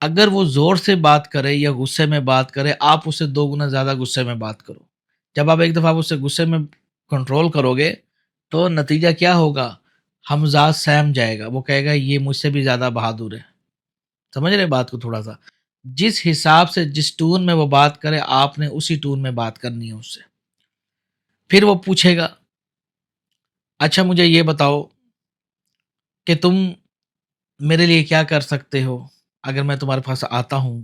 اگر وہ زور سے بات کرے یا غصے میں بات کرے، آپ اس سے 2 گنا زیادہ غصے میں بات کرو۔ جب آپ ایک دفعہ اس سے غصے میں کنٹرول کرو گے تو نتیجہ کیا ہوگا؟ حمزہ سہم جائے گا، وہ کہے گا یہ مجھ سے بھی زیادہ بہادر ہے۔ سمجھ رہے بات کو تھوڑا سا؟ جس حساب سے جس ٹون میں وہ بات کرے آپ نے اسی ٹون میں بات کرنی ہے اس سے۔ پھر وہ پوچھے گا اچھا مجھے یہ بتاؤ کہ تم میرے لیے کیا کر سکتے ہو اگر میں تمہارے پاس آتا ہوں؟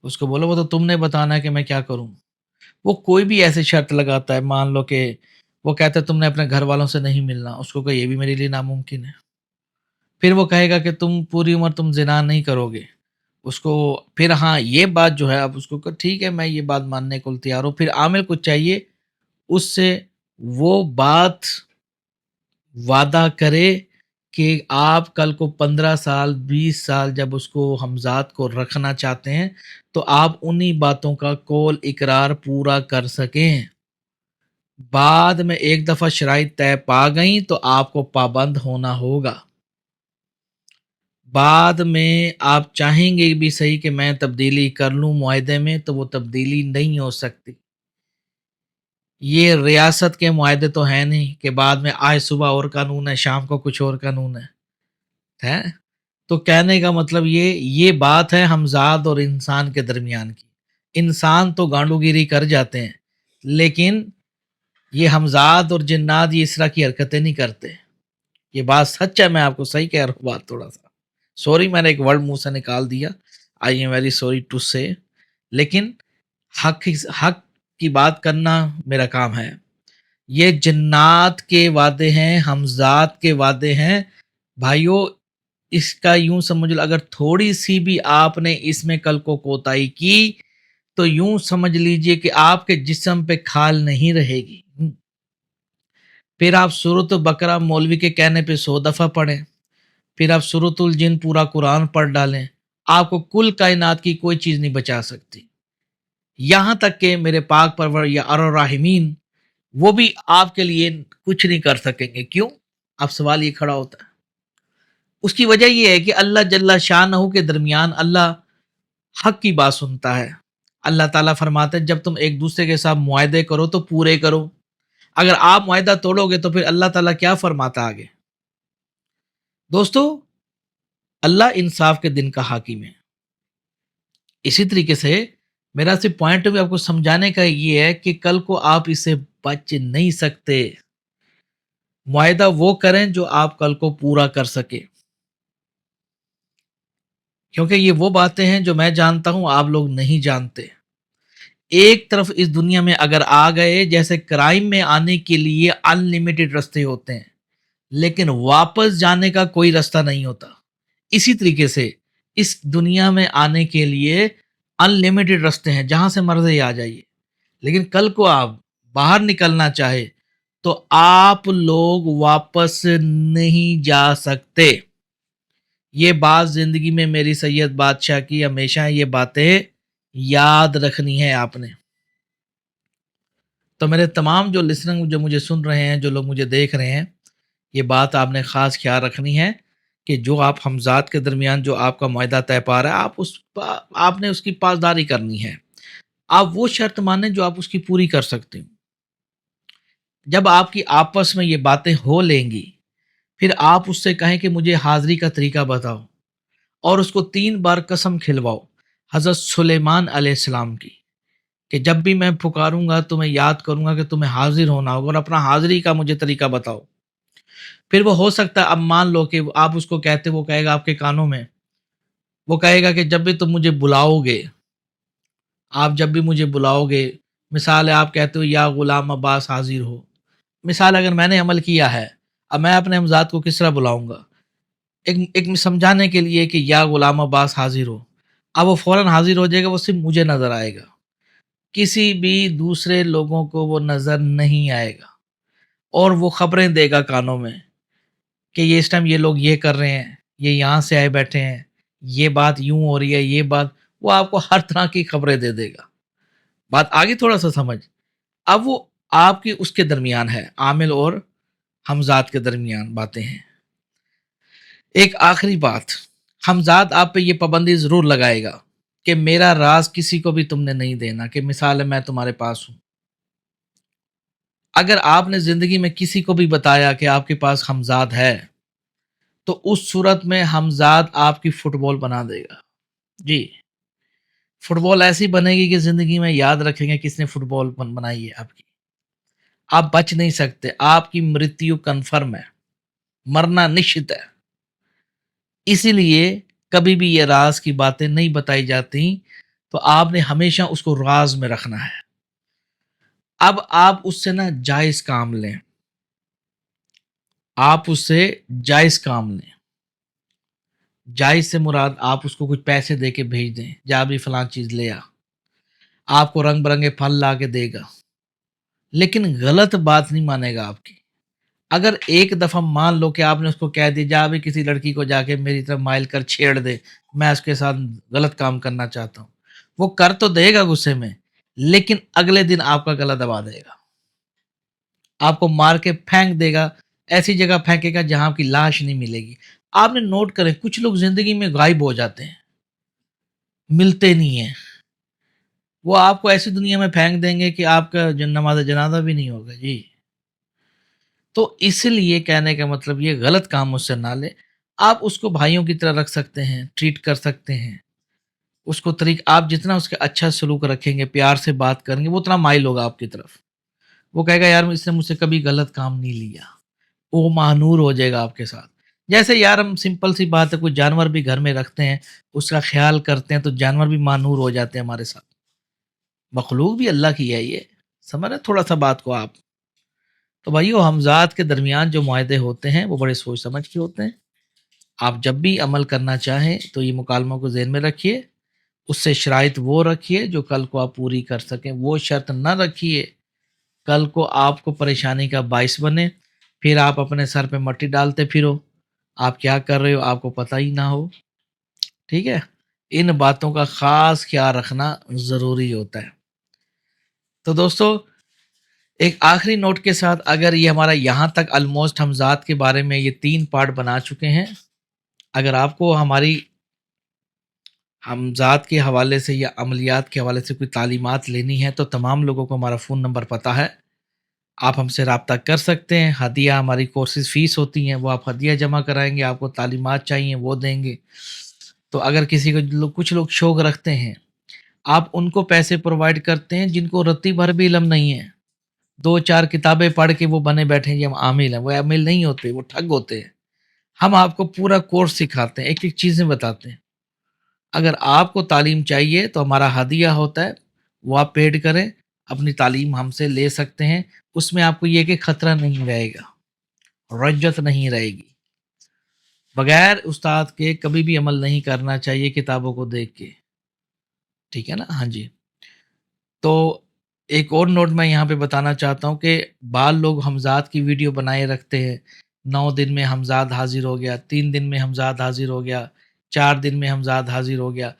اس کو بولو وہ تو تم نے بتانا ہے کہ میں کیا کروں۔ وہ کوئی بھی ایسی شرط لگاتا ہے، مان لو کہ وہ کہتا ہے تم نے اپنے گھر والوں سے نہیں ملنا، اس کو کہ یہ بھی میرے لیے ناممکن ہے۔ پھر وہ کہے گا کہ تم پوری عمر تم زنا نہیں کرو گے، اس کو پھر ہاں یہ بات جو ہے اب اس کو کہ ٹھیک ہے میں یہ بات ماننے کو تیار ہوں۔ پھر عامل کو چاہیے اس سے وہ بات وعدہ کرے کہ آپ کل کو 15 سال 20 سال جب اس کو حمزات کو رکھنا چاہتے ہیں تو آپ انہی باتوں کا قول اقرار پورا کر سکیں۔ بعد میں ایک دفعہ شرائط طے پا گئیں تو آپ کو پابند ہونا ہوگا۔ بعد میں آپ چاہیں گے بھی صحیح کہ میں تبدیلی کر لوں معاہدے میں تو وہ تبدیلی نہیں ہو سکتی۔ یہ ریاست کے معاہدے تو ہیں نہیں کہ بعد میں آج صبح اور قانون ہے شام کو کچھ اور قانون ہے۔ تو کہنے کا مطلب یہ بات ہے حمزاد اور انسان کے درمیان کی۔ انسان تو گانڈو گیری کر جاتے ہیں لیکن یہ حمزاد اور جنات یہ اس طرح کی حرکتیں نہیں کرتے۔ یہ بات سچ ہے، میں آپ کو صحیح کہہ رہا ہوں بات تھوڑا سا۔ سوری میں نے ایک ورڈ منہ سے نکال دیا، I am very sorry to say, لیکن حق کی بات کرنا میرا کام ہے۔ یہ جنات کے وعدے ہیں، حمزات کے وعدے ہیں بھائیو۔ اس کا یوں سمجھ لو اگر تھوڑی سی بھی آپ نے اس میں کل کو کوتاہی کی تو یوں سمجھ لیجئے کہ آپ کے جسم پہ کھال نہیں رہے گی۔ پھر آپ سورۃ بقرہ مولوی کے کہنے پہ 100 دفعہ پڑھیں، پھر آپ سورۃ الجن پورا قرآن پڑھ ڈالیں، آپ کو کل کائنات کی کوئی چیز نہیں بچا سکتی۔ یہاں تک کہ میرے پاک پرور یا ارحمین وہ بھی آپ کے لیے کچھ نہیں کر سکیں گے۔ کیوں؟ اب سوال یہ کھڑا ہوتا ہے۔ اس کی وجہ یہ ہے کہ اللہ جل شانہ کے درمیان اللہ حق کی بات سنتا ہے۔ اللہ تعالیٰ فرماتے ہیں جب تم ایک دوسرے کے ساتھ معاہدے کرو تو پورے کرو۔ اگر آپ معاہدہ توڑو گے تو پھر اللہ تعالیٰ کیا فرماتا آگے؟ دوستو اللہ انصاف کے دن کا حاکم ہے۔ اسی طریقے سے میرا صرف پوائنٹ بھی آپ کو سمجھانے کا یہ ہے کہ کل کو آپ اسے بچ نہیں سکتے۔ معاہدہ وہ کریں جو آپ کل کو پورا کر سکے، کیونکہ یہ وہ باتیں ہیں جو میں جانتا ہوں آپ لوگ نہیں جانتے۔ ایک طرف اس دنیا میں اگر آ گئے، جیسے کرائم میں آنے کے لیے ان لمیٹڈ رستے ہوتے ہیں لیکن واپس جانے کا کوئی رستہ نہیں ہوتا، اسی طریقے سے اس دنیا میں آنے کے لیے ان لمیٹڈ رستے ہیں، جہاں سے مرضی آ جائیے، لیکن کل کو آپ باہر نکلنا چاہے تو آپ لوگ واپس نہیں جا سکتے۔ یہ بات زندگی میں میری سید بادشاہ کی ہمیشہ یہ باتیں یاد رکھنی ہے آپ نے۔ تو میرے تمام جو لسننگ جو مجھے سن رہے ہیں، جو لوگ مجھے دیکھ رہے ہیں، یہ بات آپ نے خاص خیال رکھنی ہے کہ جو آپ حمزات کے درمیان جو آپ کا معاہدہ طے پا رہا ہے آپ نے اس کی پاسداری کرنی ہے۔ آپ وہ شرط مانیں جو آپ اس کی پوری کر سکتے ہیں۔ جب آپ کی آپس میں یہ باتیں ہو لیں گی پھر آپ اس سے کہیں کہ مجھے حاضری کا طریقہ بتاؤ اور اس کو 3 بار قسم کھلواؤ حضرت سلیمان علیہ السلام کی کہ جب بھی میں پکاروں گا تمہیں یاد کروں گا کہ تمہیں حاضر ہونا ہوگا اور اپنا حاضری کا مجھے طریقہ بتاؤ۔ پھر وہ ہو سکتا ہے اب مان لو کہ آپ اس کو کہتے وہ کہے گا آپ کے کانوں میں، وہ کہے گا کہ جب بھی تم مجھے بلاؤ گے، آپ جب بھی مجھے بلاؤ گے، مثال ہے آپ کہتے ہو یا غلام عباس حاضر ہو، مثال اگر میں نے عمل کیا ہے اب میں اپنے امزاد کو کس طرح بلاؤں گا؟ ایک سمجھانے کے لیے کہ یا غلام عباس حاضر ہو، اب وہ فوراً حاضر ہو جائے گا، وہ صرف مجھے نظر آئے گا، کسی بھی دوسرے لوگوں کو وہ نظر نہیں آئے گا، اور وہ خبریں دے گا کانوں میں کہ یہ اس ٹائم یہ لوگ یہ کر رہے ہیں، یہ یہاں سے آئے بیٹھے ہیں، یہ بات یوں ہو رہی ہے، یہ بات، وہ آپ کو ہر طرح کی خبریں دے دے گا۔ بات آگے تھوڑا سا سمجھ۔ اب وہ آپ کی اس کے درمیان ہے، عامل اور حمزات کے درمیان باتیں ہیں۔ ایک آخری بات، حمزاد آپ پہ یہ پابندی ضرور لگائے گا کہ میرا راز کسی کو بھی تم نے نہیں دینا، کہ مثال ہے میں تمہارے پاس ہوں، اگر آپ نے زندگی میں کسی کو بھی بتایا کہ آپ کے پاس حمزاد ہے تو اس صورت میں حمزاد آپ کی فٹ بال بنا دے گا جی، فٹ بال ایسی بنے گی کہ زندگی میں یاد رکھیں گے کس نے فٹ بال بنائی ہے آپ کی، آپ بچ نہیں سکتے، آپ کی مرتیو کنفرم ہے، مرنا نشچت ہے، اسی لیے کبھی بھی یہ راز کی باتیں نہیں بتائی جاتی، تو آپ نے ہمیشہ اس کو راز میں رکھنا ہے۔ اب آپ اس سے نا جائز کام لیں، آپ اس سے جائز کام لیں، جائز سے مراد آپ اس کو کچھ پیسے دے کے بھیج دیں، جا بھی فلاں چیز لے آ، آپ کو رنگ برنگے پھل لا کے دے گا، لیکن غلط بات نہیں مانے گا آپ کی۔ اگر ایک دفعہ مان لو کہ آپ نے اس کو کہہ دیا جا بھی کسی لڑکی کو جا کے میری طرف مائل کر چھیڑ دے، میں اس کے ساتھ غلط کام کرنا چاہتا ہوں، وہ کر تو دے گا غصے میں، لیکن اگلے دن آپ کا گلا دبا دے گا، آپ کو مار کے پھینک دے گا، ایسی جگہ پھینکے گا جہاں آپ کی لاش نہیں ملے گی۔ آپ نے نوٹ کریں کچھ لوگ زندگی میں غائب ہو جاتے ہیں، ملتے نہیں ہیں، وہ آپ کو ایسی دنیا میں پھینک دیں گے کہ آپ کا نماز جنازہ بھی نہیں ہوگا جی۔ تو اس لیے کہنے کا مطلب یہ غلط کام اس سے نہ لے، آپ اس کو بھائیوں کی طرح رکھ سکتے ہیں، ٹریٹ کر سکتے ہیں، اس کو آپ جتنا اس کے اچھا سلوک رکھیں گے، پیار سے بات کریں گے، وہ اتنا مائل ہوگا آپ کی طرف، وہ کہے گا یار اس نے مجھ سے کبھی غلط کام نہیں لیا، وہ مہنور ہو جائے گا آپ کے ساتھ۔ جیسے یار ہم سمپل سی بات ہے، کوئی جانور بھی گھر میں رکھتے ہیں، اس کا خیال کرتے ہیں، تو جانور بھی مہنور ہو جاتے ہیں ہمارے ساتھ، مخلوق بھی اللہ کی ہے یہ، سمجھ رہے تھوڑا سا بات کو آپ؟ تو بھائیو حمزات کے درمیان جو معاہدے ہوتے ہیں وہ بڑے سوچ سمجھ کے ہوتے ہیں، آپ جب بھی عمل کرنا چاہیں تو یہ مکالموں کو ذہن میں رکھیے، اس سے شرائط وہ رکھیے جو کل کو آپ پوری کر سکیں، وہ شرط نہ رکھیے کل کو آپ کو پریشانی کا باعث بنے، پھر آپ اپنے سر پہ مٹی ڈالتے پھرو، آپ کیا کر رہے ہو آپ کو پتہ ہی نہ ہو، ٹھیک ہے؟ ان باتوں کا خاص خیال رکھنا ضروری ہوتا ہے۔ تو دوستو ایک آخری نوٹ کے ساتھ، اگر یہ ہمارا یہاں تک آلموسٹ ہم ذات کے بارے میں یہ 3 پارٹ بنا چکے ہیں، اگر آپ کو ہماری ہم ذات کے حوالے سے یا عملیات کے حوالے سے کوئی تعلیمات لینی ہے تو تمام لوگوں کو ہمارا فون نمبر پتہ ہے، آپ ہم سے رابطہ کر سکتے ہیں، ہدیہ ہماری کورسز فیس ہوتی ہیں، وہ آپ ہدیہ جمع کرائیں گے، آپ کو تعلیمات چاہیے وہ دیں گے۔ تو اگر کسی کو کچھ لوگ شوق رکھتے ہیں، آپ ان کو پیسے پرووائڈ کرتے ہیں جن کو رتی بھر بھی علم نہیں ہے، 2-4 کتابیں پڑھ کے وہ بنے بیٹھے ہیں کہ ہم عامل ہیں، وہ عامل نہیں ہوتے، وہ ٹھگ ہوتے ہیں۔ ہم آپ کو پورا کورس سکھاتے ہیں، ایک ایک چیزیں بتاتے ہیں۔ اگر آپ کو تعلیم چاہیے تو ہمارا ہدیہ ہوتا ہے، وہ آپ پیڈ کریں، اپنی تعلیم ہم سے لے سکتے ہیں، اس میں آپ کو یہ کہ خطرہ نہیں رہے گا، رجت نہیں رہے گی، بغیر استاد کے کبھی بھی عمل نہیں کرنا چاہیے کتابوں کو دیکھ کے، ٹھیک ہے نا؟ ہاں جی۔ تو ایک اور نوٹ میں یہاں پہ بتانا چاہتا ہوں کہ بعض لوگ حمزات کی ویڈیو بنائے رکھتے ہیں، 9 دن میں حمزاد حاضر ہو گیا، 3 دن میں حمزاد حاضر ہو گیا، 4 دن میں حمزاد حاضر ہو گیا،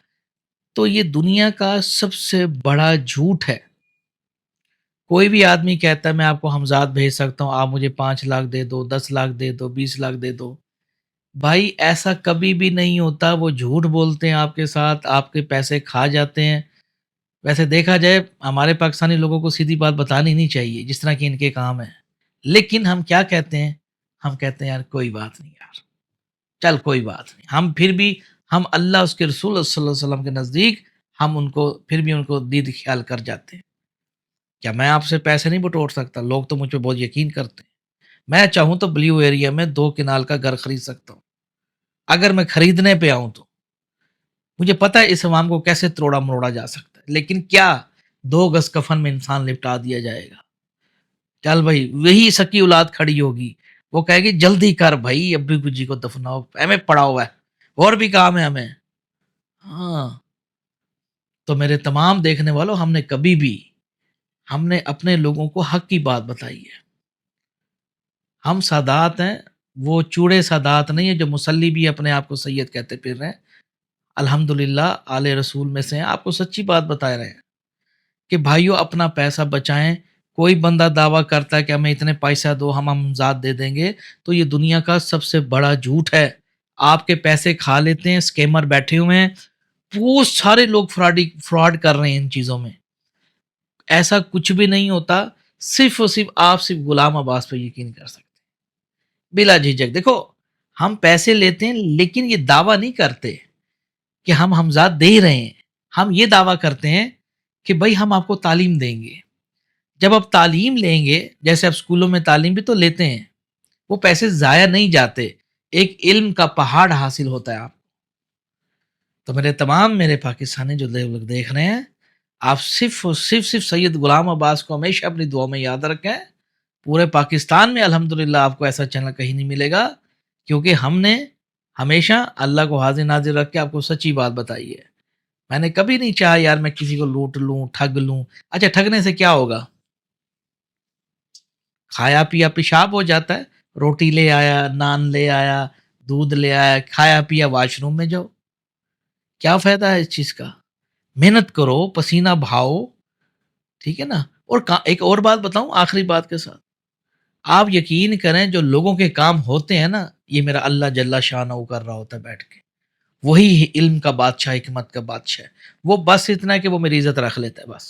تو یہ دنیا کا سب سے بڑا جھوٹ ہے۔ کوئی بھی آدمی کہتا ہے میں آپ کو حمزاد بھیج سکتا ہوں، آپ مجھے 5 لاکھ دے دو، 10 لاکھ دے دو، 20 لاکھ دے دو، بھائی ایسا کبھی بھی نہیں ہوتا، وہ جھوٹ بولتے ہیں آپ کے ساتھ، آپ کے پیسے کھا جاتے ہیں۔ ویسے دیکھا جائے ہمارے پاکستانی لوگوں کو سیدھی بات بتانی نہیں چاہیے جس طرح کہ ان کے کام ہے، لیکن ہم کیا کہتے ہیں؟ ہم کہتے ہیں یار کوئی بات نہیں یار، چل کوئی بات نہیں، ہم پھر بھی ہم اللہ اس کے رسول صلی اللہ علیہ وسلم کے نزدیک ہم ان کو پھر بھی ان کو دید خیال کر جاتے ہیں۔ کیا میں آپ سے پیسے نہیں بٹور سکتا؟ لوگ تو مجھ پہ بہت یقین کرتے ہیں، میں چاہوں تو بلیو ایریا میں 2 کنال کا گھر خرید سکتا ہوں، اگر میں خریدنے پہ آؤں تو مجھے پتا ہے اس عوام کو کیسے توڑا مروڑا جا سکتا ہے، لیکن کیا 2 گز کفن میں انسان لپٹا دیا جائے گا؟ چل بھائی وہی سکی اولاد کھڑی ہوگی، وہ کہے گی جلدی کر بھائی ابو جی کو دفناؤ، ہمیں پڑا ہوا ہے اور بھی کام ہے ہمیں۔ ہاں، تو میرے تمام دیکھنے والوں، ہم نے اپنے لوگوں کو حق کی بات بتائی ہے، ہم سادات ہیں، وہ چوڑے سادات نہیں ہیں جو مسلی بھی اپنے آپ کو سید کہتے پھر رہے ہیں، الحمدللہ آل رسول میں سے ہیں، آپ کو سچی بات بتا رہے ہیں کہ بھائیوں اپنا پیسہ بچائیں۔ کوئی بندہ دعویٰ کرتا ہے کہ ہمیں اتنے پیسہ دو ہم ذات دے دیں گے، تو یہ دنیا کا سب سے بڑا جھوٹ ہے۔ آپ کے پیسے کھا لیتے ہیں، اسکیمر بیٹھے ہوئے ہیں، بہت سارے لوگ فراڈ کر رہے ہیں ان چیزوں میں. ایسا کچھ بھی نہیں ہوتا، صرف اور صرف آپ صرف غلام عباس پہ یقین کر سکتے ہیں بلا جھجک. دیکھو ہم پیسے لیتے ہیں لیکن یہ دعویٰ نہیں کرتے کہ ہم حمزات دے رہے ہیں. ہم یہ دعویٰ کرتے ہیں کہ بھائی ہم آپ کو تعلیم دیں گے. جب آپ تعلیم لیں گے، جیسے آپ اسکولوں میں تعلیم بھی تو لیتے ہیں، وہ پیسے ضائع نہیں جاتے، ایک علم کا پہاڑ حاصل ہوتا ہے آپ. تو میرے پاکستانی جو لوگ دیکھ رہے ہیں، آپ صرف اور صرف سید غلام عباس کو ہمیشہ اپنی دعا میں یاد رکھیں. پورے پاکستان میں الحمدللہ آپ کو ایسا چینل کہیں نہیں ملے گا، کیونکہ ہم نے ہمیشہ اللہ کو حاضر ناظر رکھ کے آپ کو سچی بات بتائی ہے. میں نے کبھی نہیں چاہا یار میں کسی کو لوٹ لوں، ٹھگ لوں. اچھا ٹھگنے سے کیا ہوگا؟ کھایا پیا پیشاب ہو جاتا ہے. روٹی لے آیا، نان لے آیا، دودھ لے آیا، کھایا پیا، واش روم میں جاؤ. کیا فائدہ ہے اس چیز کا؟ محنت کرو، پسینہ بہاؤ، ٹھیک ہے نا. اور ایک اور بات بتاؤں آخری بات کے ساتھ، آپ یقین کریں جو لوگوں کے کام ہوتے ہیں نا، یہ میرا اللہ جل شانہ کر رہا ہوتا ہے بیٹھ کے. وہی علم کا بادشاہ، حکمت کا بادشاہ ہے. وہ بس اتنا ہے کہ وہ میری عزت رکھ لیتا ہے، بس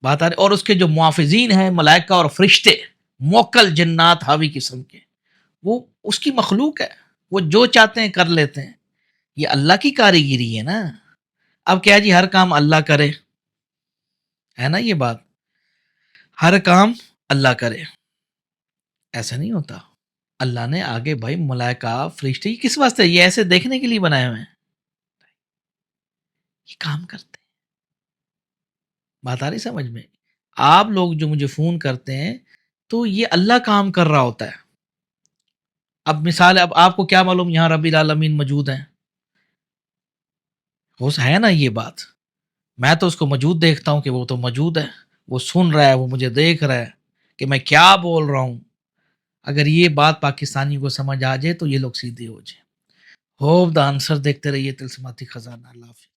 بات آ رہی. اور اس کے جو محافظین ہیں، ملائکہ اور فرشتے، موکل جنات حاوی قسم کے، وہ اس کی مخلوق ہے. وہ جو چاہتے ہیں کر لیتے ہیں. یہ اللہ کی کاریگری ہے نا. اب کیا جی ہر کام اللہ کرے، ہے نا یہ بات، ہر کام اللہ کرے، ایسا نہیں ہوتا. اللہ نے آگے بھائی ملائکہ فرشتے یہ کس واسطے؟ یہ ایسے دیکھنے کے لیے بنائے ہوئے ہیں، یہ کام کرتے ہیں. بات آ رہی سمجھ میں؟ آپ لوگ جو مجھے فون کرتے ہیں تو یہ اللہ کام کر رہا ہوتا ہے. اب مثال ہے، اب آپ کو کیا معلوم یہاں رب العالمین موجود ہیں؟ ہو ہے نا یہ بات. میں تو اس کو موجود دیکھتا ہوں کہ وہ تو موجود ہے، وہ سن رہا ہے، وہ مجھے دیکھ رہا ہے کہ میں کیا بول رہا ہوں. اگر یہ بات پاکستانی کو سمجھ آ جائے تو یہ لوگ سیدھے ہو جائیں. Hope the answer. دیکھتے رہیے تلسماتی خزانہ. اللہ حافظ.